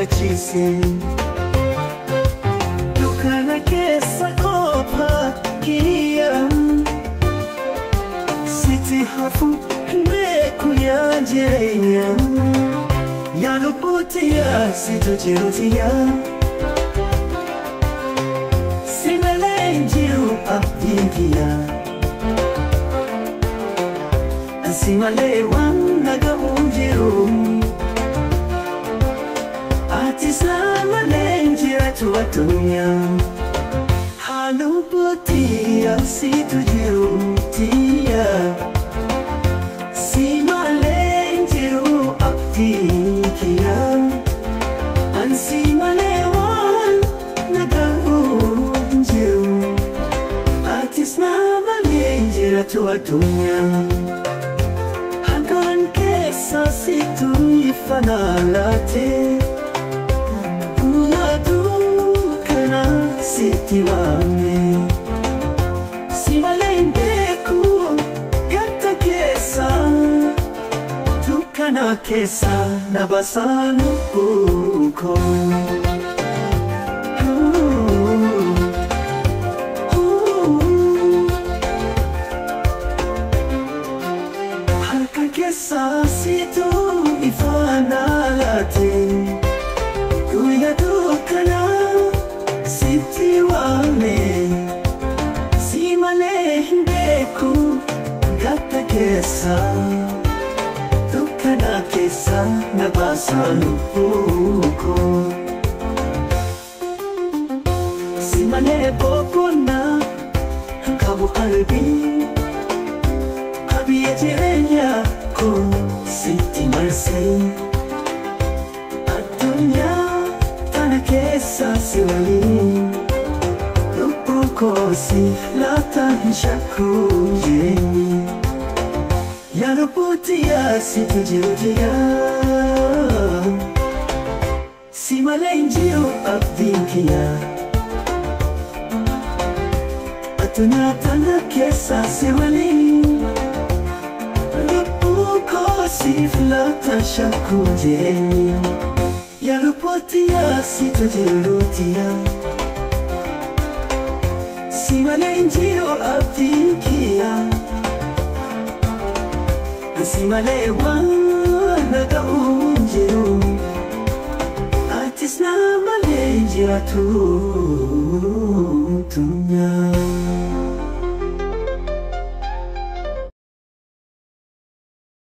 abdachiise. Dukkana keessa kopha kiyya sitti hafu beeku yaa jireenya. Yaa lubbuutti yaa situ jiruutiya. Si malee hin jiru abdiin kiyya. Si malee waan nagahu hin jiru. Ati isa malee hin jiratu addunyaa. Haa lubbuutti yaa situ jiruutiya. Si malee hin jiru abdiin kiyya. Si malee waan nagahu hin jiru. Ati isa malee hin jiratu addunyaa. Situ ifanalate Unadu kana siti wame. Si malee beeku gata kesa. Dukkana kesa nabasanu uko. Kesa situ ifanalate Kuya dukkana siti wame. Si malee beeku gata kesa. Dukkana kesa nabasanu uko. Si malee bokona kabu qalbi. Abiyya jireenya koo sitti marsee. Addunyaa tana keessa si waliin. Lubbuu koo siif laatan hin shakku jireenyi. Yaa lubbuutti yaa situ jiruutiya. Si malee hin jiru abdiin kiyya. Addunyaa tana keessa si waliin. Siif laatan shakku jireenyi. Yaa lubbuutti yaa situ jiruutiya. Si malee hin jiru abdiin kiyya. Si malee waan nagahu hin jiru. Atis na malee hin jiratu addunyaa.